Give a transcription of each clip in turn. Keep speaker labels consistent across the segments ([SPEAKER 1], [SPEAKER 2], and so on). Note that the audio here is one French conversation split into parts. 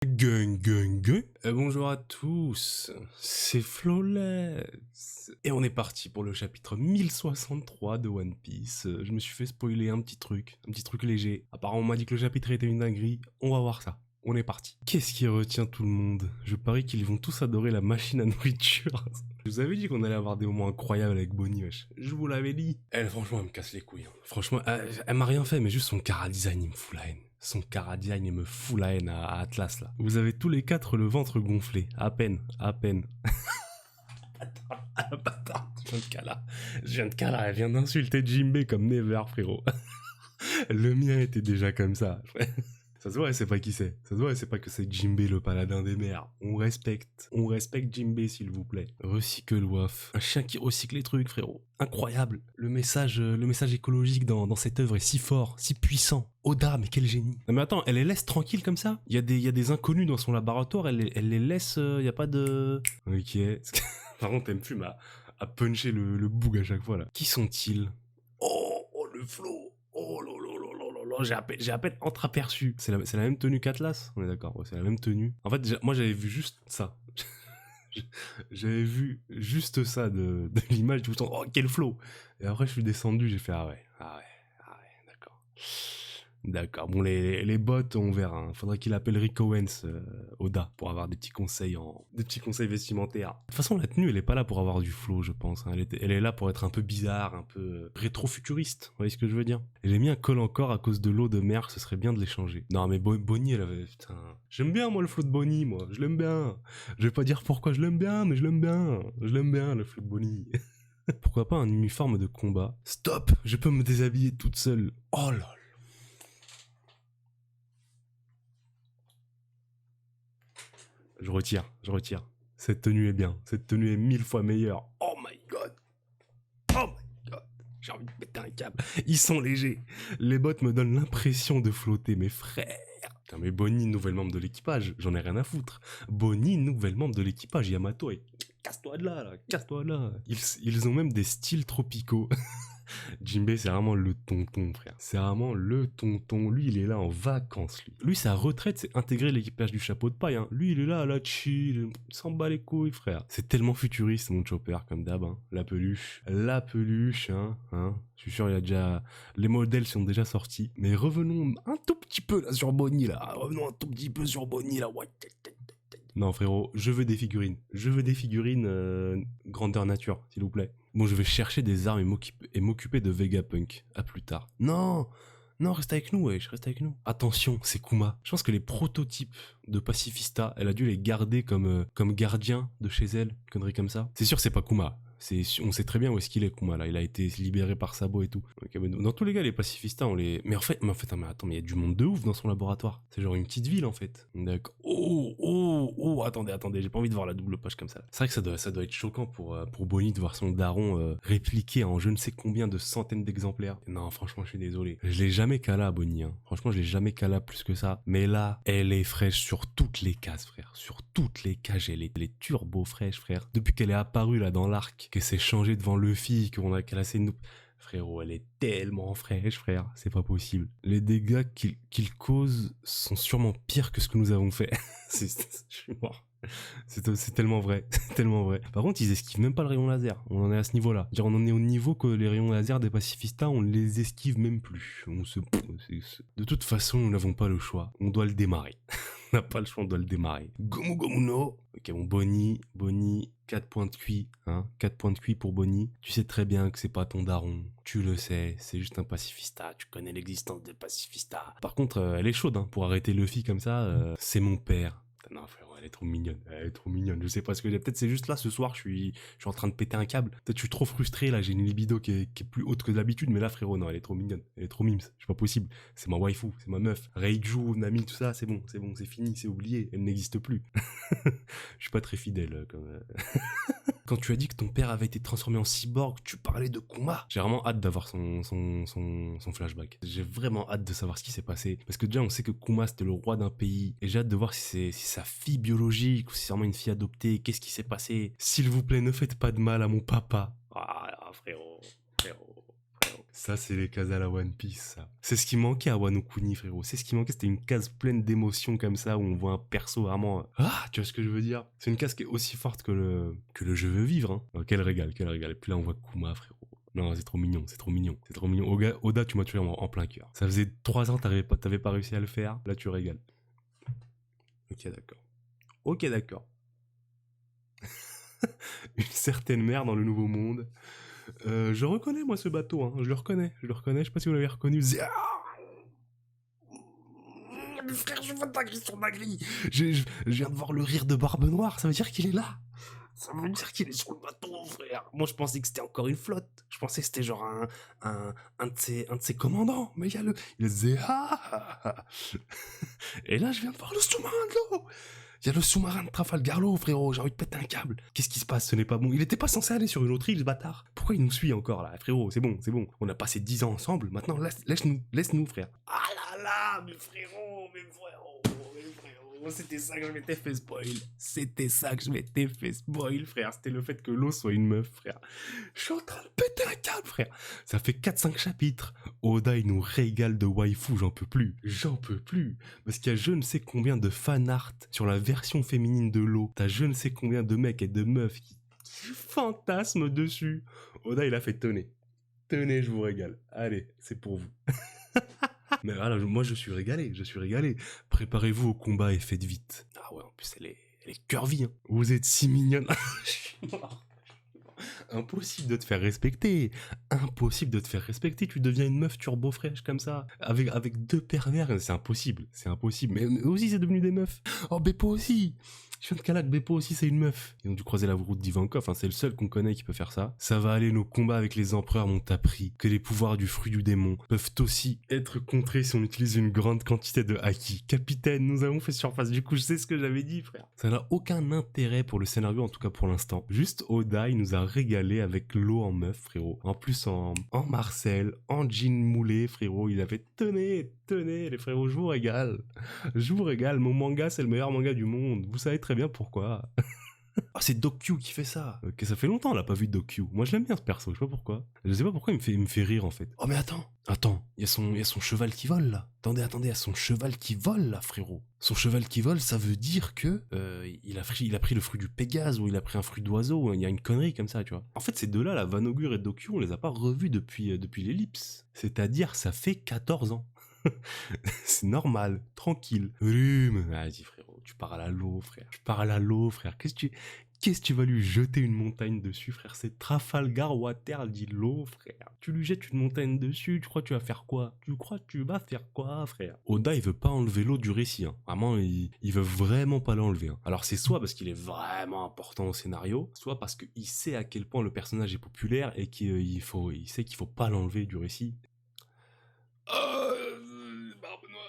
[SPEAKER 1] Gang, gang, gang. Bonjour à tous, c'est Flawless. Et on est parti pour le chapitre 1063 de One Piece. Je me suis fait spoiler un petit truc léger. Apparemment, on m'a dit que le chapitre était une dinguerie. On va voir ça. On est parti. Qu'est-ce qui retient tout le monde? Je parie qu'ils vont tous adorer la machine à nourriture. Je vous avais dit qu'on allait avoir des moments incroyables avec Bonnie, wesh. Je vous l'avais dit. Elle, franchement, elle me casse les couilles. Franchement, elle m'a rien fait, mais juste son chara-design, il me fout la haine. Son chara-design, il me fout la haine à Atlas, là. Vous avez tous les quatre le ventre gonflé. À peine. Bâtard, je viens de Kala, elle vient d'insulter Jinbei comme Never, frérot. Le mien était déjà comme ça. Ça se voit, elle sait pas qui c'est. Ça se voit, elle sait pas que c'est Jinbei, le paladin des mers. On respecte Jinbei, s'il vous plaît. Recycle Waf. Un chien qui recycle les trucs, frérot. Incroyable. Le message écologique dans cette œuvre est si fort, si puissant. Oda, mais quel génie. Non mais attends, elle les laisse tranquilles comme ça? Il y a des inconnus dans son laboratoire, elle les laisse, y a pas de... Ok. Par contre, elle me fume à puncher le boug à chaque fois, là. Qui sont-ils? Oh, le flow. Oh là, j'ai à peine entreaperçu. C'est la même tenue qu'Atlas, on est d'accord, ouais, c'est la même tenue. En fait, moi j'avais vu juste ça. J'avais vu juste ça de l'image, tout le temps, oh quel flow. Et après je suis descendu, j'ai fait ah ouais, d'accord. D'accord, bon les bots on verra, hein. Faudrait qu'il appelle Rick Owens, Oda, pour avoir des petits conseils vestimentaires. De toute façon la tenue elle est pas là pour avoir du flow je pense, hein. Elle est là pour être un peu bizarre, un peu rétro-futuriste, vous voyez ce que je veux dire? Et les miens collent encore à cause de l'eau de mer, ce serait bien de les changer. Non mais Bonnie elle avait, putain, j'aime bien moi le flow de Bonnie, moi, je l'aime bien. Je vais pas dire pourquoi je l'aime bien, mais je l'aime bien le flow de Bonnie. Pourquoi pas un uniforme de combat? Stop, je peux me déshabiller toute seule. Oh là là. Je retire. Cette tenue est bien. Cette tenue est 1000 fois meilleure. Oh my god. J'ai envie de péter un câble. Ils sont légers. Les bottes me donnent l'impression de flotter, mes frères. Putain, mais Bonnie, nouvel membre de l'équipage. J'en ai rien à foutre. Bonnie, nouvel membre de l'équipage. Yamato, et casse-toi de là. Casse-toi de là. Ils ont même des styles tropicaux. Jinbei, c'est vraiment le tonton, frère. C'est vraiment le tonton. Lui, il est là en vacances, lui. Lui, sa retraite, c'est intégrer l'équipage du chapeau de paille, hein. Lui, il est là, chill. Il s'en bat les couilles, frère. C'est tellement futuriste, mon chopper, comme d'hab, hein. La peluche, hein. Je suis sûr, il y a déjà... Les modèles sont déjà sortis. Mais revenons un tout petit peu, là, sur Bonnie, là. Ouais. Non, frérot, je veux des figurines. Grandeur nature, s'il vous plaît. Bon, je vais chercher des armes et m'occuper de Vegapunk. À plus tard. Non, reste avec nous, wesh, reste avec nous. Attention, c'est Kuma. Je pense que les prototypes de Pacifista, elle a dû les garder comme gardien de chez elle, une connerie comme ça. C'est sûr, c'est pas Kuma. On sait très bien où est-ce qu'il est, Kuma, là. Il a été libéré par Sabo et tout. Ok, mais dans tous les cas, les pacifistas, on les... Mais en fait, attends, mais il y a du monde de ouf dans son laboratoire. C'est genre une petite ville, en fait. D'accord. Attendez, j'ai pas envie de voir la double page comme ça. C'est vrai que ça doit être choquant pour Bonnie de voir son daron répliqué en je ne sais combien de centaines d'exemplaires. Non, franchement, je suis désolé. Je l'ai jamais cala, Bonnie, hein. Franchement, je l'ai jamais cala plus que ça. Mais là, elle est fraîche sur toutes les cases, frère. Sur toutes les cases, elle est turbo fraîche, frère. Depuis qu'elle est apparue, là, dans l'arc, qu'elle s'est changée devant Luffy, qu'elle a ses frérot, elle est tellement fraîche, frère, c'est pas possible. Les dégâts qu'il cause sont sûrement pires que ce que nous avons fait. Je suis mort. C'est tellement vrai, c'est tellement vrai. Par contre, ils esquivent même pas le rayon laser. On en est à ce niveau-là. Dire, on en est au niveau que les rayons laser des pacifistas, on les esquive même plus. De toute façon, nous n'avons pas le choix. On doit le démarrer. On n'a pas le choix, on doit le démarrer. Gomu Gomu no. Ok, bon, Bonnie, 4 points de QI, hein. 4 points de QI pour Bonnie. Tu sais très bien que c'est pas ton daron. Tu le sais, c'est juste un pacifista. Tu connais l'existence des pacifistas. Par contre, elle est chaude, hein. Pour arrêter Luffy comme ça, c'est mon père. Non, frérot, elle est trop mignonne. Je sais pas ce que j'ai. Peut-être c'est juste là, ce soir, je suis en train de péter un câble. Peut-être je suis trop frustré, là, j'ai une libido qui est plus haute que d'habitude, mais là, frérot, non, elle est trop mignonne. Elle est trop mimes. C'est pas possible. C'est ma waifu, c'est ma meuf. Reiju, Nami, tout ça, c'est bon, c'est fini, c'est oublié. Elle n'existe plus. Je suis pas très fidèle, comme... Quand tu as dit que ton père avait été transformé en cyborg, tu parlais de Kuma. J'ai vraiment hâte d'avoir son flashback. J'ai vraiment hâte de savoir ce qui s'est passé. Parce que déjà, on sait que Kuma, c'était le roi d'un pays. Et j'ai hâte de voir si c'est sa fille biologique ou si c'est vraiment une fille adoptée. Qu'est-ce qui s'est passé? S'il vous plaît, ne faites pas de mal à mon papa. Ah, frérot. Ça, c'est les cases à la One Piece, ça. C'est ce qui manquait à Wano Kuni, frérot. C'est ce qui manquait, c'était une case pleine d'émotions comme ça, où on voit un perso vraiment... Ah, tu vois ce que je veux dire? C'est une case qui est aussi forte que le je veux vivre, hein. Oh, quel régal, quel régal. Et puis là, on voit Kuma, frérot. Non, c'est trop mignon, c'est trop mignon, c'est trop mignon. Oda, tu m'as tué en plein cœur. Ça faisait 3 ans, t'avais pas réussi à le faire. Là, tu régales. Ok, d'accord. Ok, d'accord. Une certaine mer dans le Nouveau Monde. Je reconnais, moi, ce bateau, hein. Je le reconnais. Je sais pas si vous l'avez reconnu. Mais frère, je vois dinguerie sur dinguerie. Je viens de voir le rire de Barbe Noire, ça veut dire qu'il est là. Ça veut dire qu'il est sur le bateau, frère. Moi, je pensais que c'était encore une flotte. Je pensais que c'était genre un de ses commandants. Mais il y a le Zéha. Et là, je viens de voir le sous-marin de l'eau. Il y a le sous-marin de Trafalgar Law, frérot. J'ai envie de péter un câble. Qu'est-ce qui se passe? Ce n'est pas bon. Il était pas censé aller sur une autre île, ce bâtard. Pourquoi il nous suit encore, là? Frérot, c'est bon, c'est bon. On a passé 10 ans ensemble. Maintenant, laisse-nous, frère. Ah là là, mes frérot, mes frérot. C'était ça que je m'étais fait spoil. C'était ça que je m'étais fait spoil, frère. C'était le fait que l'eau soit une meuf, frère. Je suis en train de péter un câble, frère. Ça fait 4-5 chapitres. Oda, il nous régale de waifu, j'en peux plus. J'en peux plus. Parce qu'il y a je ne sais combien de fan art sur la version féminine de l'eau. T'as je ne sais combien de mecs et de meufs qui fantasment dessus. Oda, il a fait tenez. Tenez, je vous régale. Allez, c'est pour vous. Mais voilà, moi je suis régalé. Préparez-vous au combat et faites vite. Ah ouais, en plus elle est curvy, hein. Vous êtes si mignonne. Je suis mort. Impossible de te faire respecter. Tu deviens une meuf turbo fraîche comme ça. Avec 2 pervers. C'est impossible. Mais eux aussi c'est devenu des meufs. Oh, Beppo aussi. Je viens de Calac, Beppo aussi c'est une meuf. Ils ont dû croiser la route d'Ivankov, hein, c'est le seul qu'on connaît qui peut faire ça. Ça va aller, nos combats avec les empereurs m'ont appris que les pouvoirs du fruit du démon peuvent aussi être contrés si on utilise une grande quantité de haki. Capitaine, nous avons fait surface, du coup je sais ce que j'avais dit, frère. Ça n'a aucun intérêt pour le scénario, en tout cas pour l'instant. Juste Oda, il nous a régalé avec l'eau en meuf, frérot. En plus en Marcel, en jean moulé, frérot, il avait tenez, les frérots, je vous régale. Mon manga, c'est le meilleur manga du monde. Vous savez très bien pourquoi. Ah, c'est Dokkyu qui fait ça. Ok, ça fait longtemps, on l'a pas vu Dokkyu. Moi, je l'aime bien ce perso, je sais pas pourquoi. Je sais pas pourquoi il me fait rire en fait. Oh mais attends, il y a son cheval qui vole là. Attendez, il y a son cheval qui vole là, frérot. Son cheval qui vole, ça veut dire que il a pris le fruit du Pégase ou il a pris un fruit d'oiseau. Il y a une connerie comme ça, tu vois. En fait, ces deux-là, la Vanogur et Dokkyu, on les a pas revus depuis l'ellipse. C'est-à-dire, ça fait 14 ans. C'est normal, tranquille. Rhume. Vas-y frérot, tu pars à l'eau, frère. Qu'est-ce que tu vas lui jeter une montagne dessus, frère? C'est Trafalgar Water, dit l'eau, frère. Tu lui jettes une montagne dessus, tu crois que tu vas faire quoi? Frère? Oda, il veut pas enlever l'eau du récit, hein. Vraiment, il veut vraiment pas l'enlever, hein. Alors c'est soit parce qu'il est vraiment important au scénario, soit parce qu'il sait à quel point le personnage est populaire et il sait qu'il faut pas l'enlever du récit. Barbe Noire.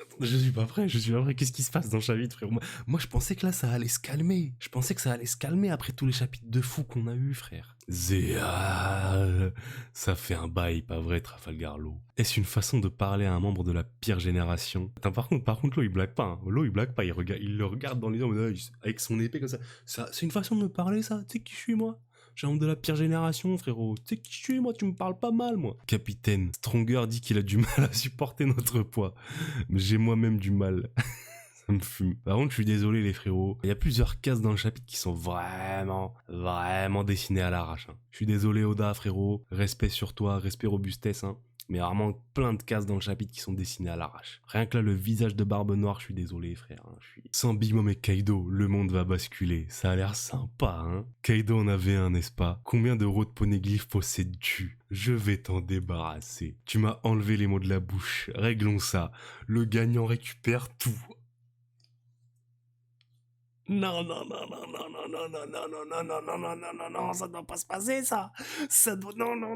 [SPEAKER 1] Attendez. Je suis pas prêt. Qu'est-ce qui se passe dans le chapitre, frère? Moi, je pensais que là, ça allait se calmer. Après tous les chapitres de fou qu'on a eu, frère. Zéal. Ça fait un bail, pas vrai, Trafalgar Law? Est-ce une façon de parler à un membre de la pire génération? Attends, par contre, Law, il blague pas, hein. Il le regarde dans les yeux, avec son épée comme ça. C'est une façon de me parler, ça? Tu sais qui je suis, moi? J'ai honte de la pire génération, frérot. Tu sais qui je suis, moi? Tu me parles pas mal, moi. Capitaine, Stronger dit qu'il a du mal à supporter notre poids. Mais j'ai moi-même du mal. Ça me fume. Par contre, je suis désolé, les frérots. Il y a plusieurs cases dans le chapitre qui sont vraiment dessinées à l'arrache, hein. Je suis désolé, Oda, frérot. Respect sur toi, respect robustesse, hein. Mais vraiment plein de cases dans le chapitre qui sont dessinées à l'arrache. Rien que là, le visage de Barbe Noire, je suis désolé, frère, hein. Sans Big Mom et Kaido, le monde va basculer. Ça a l'air sympa, hein. Kaido en avait un, n'est-ce pas? Combien d'euros de poneglyphes possèdes-tu? Je vais t'en débarrasser. Tu m'as enlevé les mots de la bouche. Réglons ça. Le gagnant récupère tout. Non, ça doit pas se passer, ça. Ça doit... Non.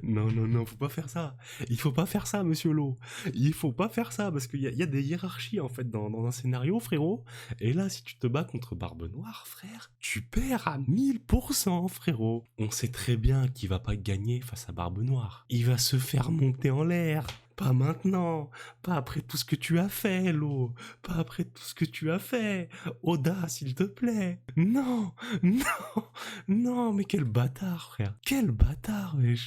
[SPEAKER 1] Non, non, non, faut pas faire ça. Il faut pas faire ça, monsieur Lo. Il faut pas faire ça, parce qu'il y a des hiérarchies, en fait, dans un scénario, frérot. Et là, si tu te bats contre Barbe Noire, frère, tu perds à 1000%, frérot. On sait très bien qu'il va pas gagner face à Barbe Noire. Il va se faire monter en l'air. Pas maintenant, pas après tout ce que tu as fait, Lo. Pas après tout ce que tu as fait. Oda, s'il te plaît. Non, non, non, mais quel bâtard, frère. Quel bâtard, wesh.